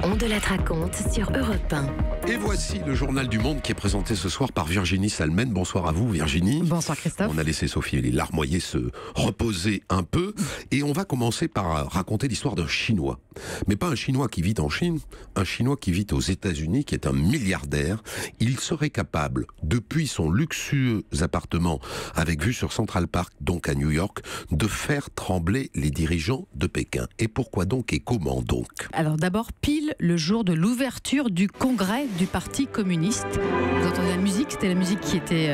On de la raconte sur Europe 1. Et voici le journal du Monde qui est présenté ce soir par Virginie Salmen. Bonsoir à vous Virginie. Bonsoir Christophe. On a laissé Sophie Larmoyer se reposer un peu et on va commencer par raconter l'histoire d'un Chinois. Mais pas un Chinois qui vit en Chine, un Chinois qui vit aux États-Unis, qui est un milliardaire. Il serait capable, depuis son luxueux appartement avec vue sur Central Park, donc à New York, de faire trembler les dirigeants de Pékin. Et pourquoi donc et comment donc? Alors d'abord, pile le jour de l'ouverture du congrès du Parti communiste. Vous entendez la musique, c'était la musique qui était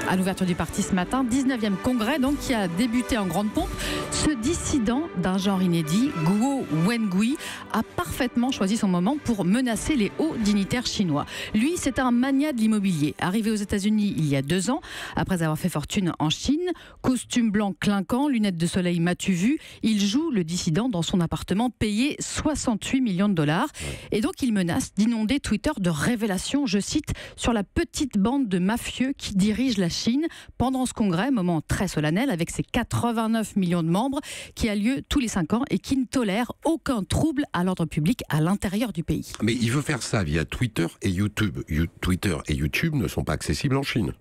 à l'ouverture du parti ce matin. 19e congrès, donc, qui a débuté en grande pompe. Ce dissident d'un genre inédit, Guo Wengui, a parfaitement choisi son moment pour menacer les hauts dignitaires chinois. Lui, c'est un magnat de l'immobilier. Arrivé aux États-Unis il y a 2 ans, après avoir fait fortune en Chine, costume blanc clinquant, lunettes de soleil m'as-tu vu, il joue le dissident dans son appartement payé 68 millions de dollars. Et donc, il menace d'inonder Twitter de révélations, je cite, sur la petite bande de mafieux qui dirige la Chine pendant ce congrès, moment très solennel avec ses 89 millions de membres, qui a lieu tous les 5 ans et qui ne tolère aucun trouble à l'ordre public à l'intérieur du pays. Mais il veut faire ça via Twitter et YouTube. Twitter et YouTube ne sont pas accessibles en Chine.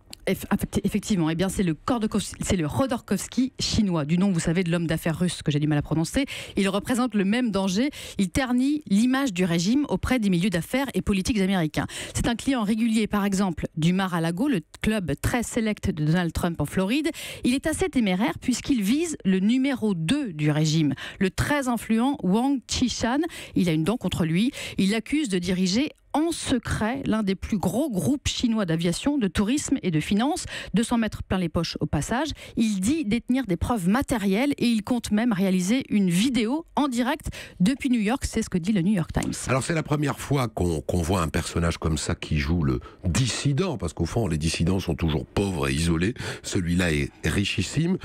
Effectivement, eh bien c'est le Khodorkovsky chinois, du nom, vous savez, de l'homme d'affaires russe que j'ai du mal à prononcer. Il représente le même danger. Il ternit l'image du régime auprès des milieux d'affaires et politiques américains. C'est un client régulier, par exemple, du Mar-a-Lago, le club très select de Donald Trump en Floride. Il est assez téméraire puisqu'il vise le numéro 2 du régime, le très influent Wang Qishan. Il a une dent contre lui. Il l'accuse de diriger en secret l'un des plus gros groupes chinois d'aviation, de tourisme et de finances, de s'en mettre plein les poches au passage. Il dit détenir des preuves matérielles et il compte même réaliser une vidéo en direct depuis New York, c'est ce que dit le New York Times. Alors c'est la première fois qu'on voit un personnage comme ça qui joue le dissident, parce qu'au fond les dissidents sont toujours pauvres et isolés. Celui-là est richissime.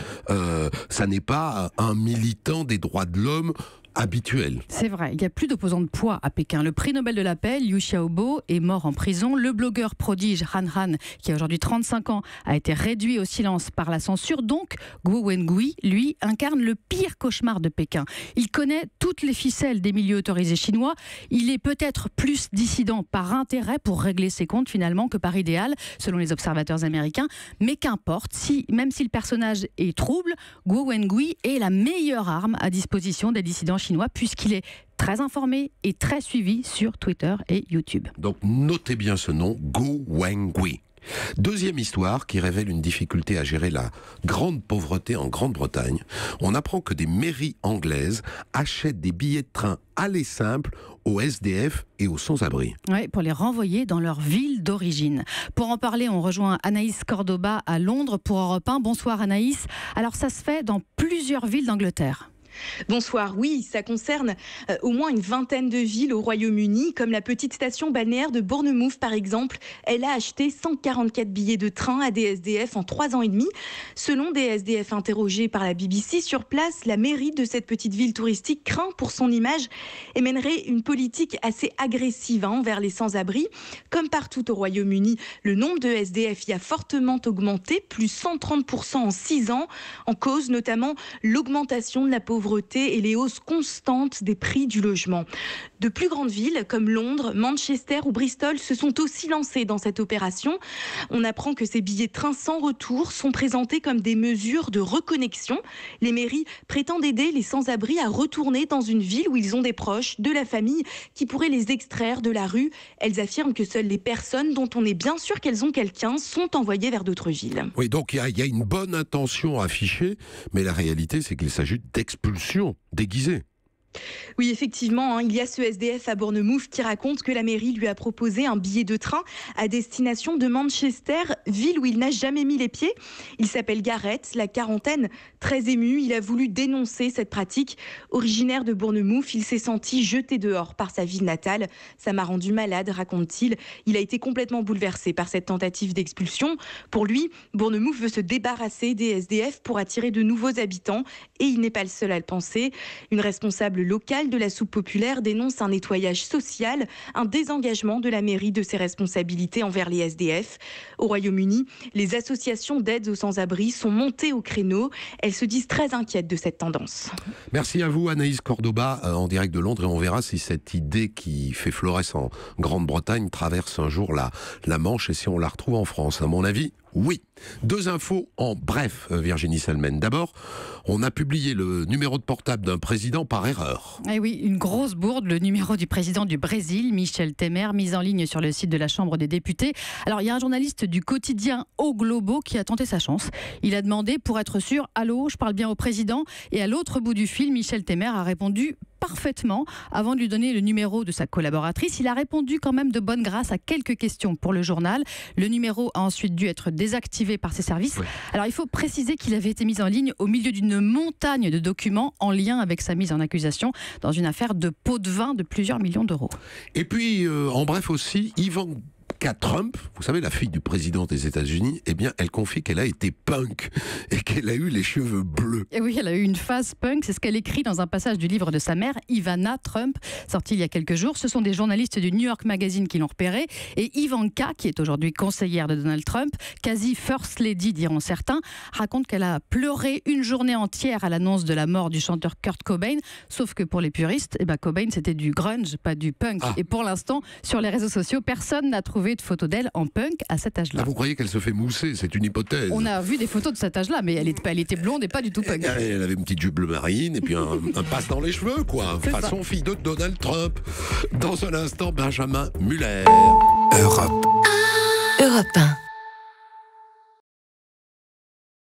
Ça n'est pas un militant des droits de l'homme habituel. C'est vrai, il n'y a plus d'opposants de poids à Pékin. Le prix Nobel de la paix, Liu Xiaobo, est mort en prison. Le blogueur prodige Han Han, qui a aujourd'hui 35 ans, a été réduit au silence par la censure. Donc, Guo Wengui, lui, incarne le pire cauchemar de Pékin. Il connaît toutes les ficelles des milieux autorisés chinois. Il est peut-être plus dissident par intérêt pour régler ses comptes finalement que par idéal, selon les observateurs américains. Mais qu'importe, même si le personnage est trouble, Guo Wengui est la meilleure arme à disposition des dissidents chinois puisqu'il est très informé et très suivi sur Twitter et YouTube. Donc notez bien ce nom, Guo Wengui. Deuxième histoire qui révèle une difficulté à gérer la grande pauvreté en Grande-Bretagne. On apprend que des mairies anglaises achètent des billets de train aller simple aux SDF et aux sans-abri. Oui, pour les renvoyer dans leur ville d'origine. Pour en parler, on rejoint Anaïs Cordoba à Londres pour Europe 1. Bonsoir Anaïs. Alors ça se fait dans plusieurs villes d'Angleterre. Bonsoir, oui, ça concerne au moins une vingtaine de villes au Royaume-Uni, comme la petite station balnéaire de Bournemouth par exemple. Elle a acheté 144 billets de train à des SDF en 3 ans et demi. Selon des SDF interrogés par la BBC, sur place, la mairie de cette petite ville touristique craint pour son image et mènerait une politique assez agressive envers les sans-abri. Comme partout au Royaume-Uni, le nombre de SDF y a fortement augmenté, plus 130% en 6 ans, en cause notamment l'augmentation de la pauvreté et les hausses constantes des prix du logement. De plus grandes villes comme Londres, Manchester ou Bristol se sont aussi lancées dans cette opération. On apprend que ces billets de train sans retour sont présentés comme des mesures de reconnexion. Les mairies prétendent aider les sans-abri à retourner dans une ville où ils ont des proches, de la famille, qui pourraient les extraire de la rue. Elles affirment que seules les personnes dont on est bien sûr qu'elles ont quelqu'un sont envoyées vers d'autres villes. Oui, donc il y a une bonne intention affichée, mais la réalité c'est qu'il s'agit d'expulsion déguisée. Oui, effectivement, il y a ce SDF à Bournemouth qui raconte que la mairie lui a proposé un billet de train à destination de Manchester, ville où il n'a jamais mis les pieds. Il s'appelle Gareth, la quarantaine, très ému. Il a voulu dénoncer cette pratique. Originaire de Bournemouth, il s'est senti jeté dehors par sa ville natale. Ça m'a rendu malade, raconte-t-il. Il a été complètement bouleversé par cette tentative d'expulsion. Pour lui, Bournemouth veut se débarrasser des SDF pour attirer de nouveaux habitants et il n'est pas le seul à le penser. Une responsable responsable local de la soupe populaire dénonce un nettoyage social, un désengagement de la mairie de ses responsabilités envers les SDF. Au Royaume-Uni, les associations d'aide aux sans-abri sont montées au créneau. Elles se disent très inquiètes de cette tendance. Merci à vous Anaïs Cordoba en direct de Londres, et on verra si cette idée qui fait florès en Grande-Bretagne traverse un jour la Manche et si on la retrouve en France. À mon avis, oui. 2 infos en bref, Virginie Salmen. D'abord, on a publié le numéro de portable d'un président par erreur. Eh oui, une grosse bourde, le numéro du président du Brésil, Michel Temer, mis en ligne sur le site de la Chambre des députés. Alors, il y a un journaliste du quotidien O Globo qui a tenté sa chance. Il a demandé, pour être sûr, « Allô, je parle bien au président ?» Et à l'autre bout du fil, Michel Temer a répondu parfaitement. Avant de lui donner le numéro de sa collaboratrice, il a répondu quand même de bonne grâce à quelques questions pour le journal. Le numéro a ensuite dû être désactivé par ses services. Oui. Alors il faut préciser qu'il avait été mis en ligne au milieu d'une montagne de documents en lien avec sa mise en accusation dans une affaire de pot de vin de plusieurs millions d'euros. Et puis, en bref aussi, Ivanka Trump, vous savez, la fille du président des États-Unis, eh bien, elle confie qu'elle a été punk et qu'elle a eu les cheveux bleus. Et oui, elle a eu une phase punk, c'est ce qu'elle écrit dans un passage du livre de sa mère, Ivana Trump, sorti il y a quelques jours. Ce sont des journalistes du New York Magazine qui l'ont repérée. Et Ivanka, qui est aujourd'hui conseillère de Donald Trump, quasi first lady diront certains, raconte qu'elle a pleuré une journée entière à l'annonce de la mort du chanteur Kurt Cobain. Sauf que pour les puristes, Cobain c'était du grunge, pas du punk. Et pour l'instant, sur les réseaux sociaux, personne n'a trouvé de photos d'elle en punk à cet âge-là. Vous croyez qu'elle se fait mousser? C'est une hypothèse. On a vu des photos de cet âge-là, mais elle était blonde et pas du tout punk. Elle avait une petite jupe bleu marine et puis un passe dans les cheveux, quoi. Façon fille de Donald Trump. Dans un instant, Benjamin Muller. Europe 1.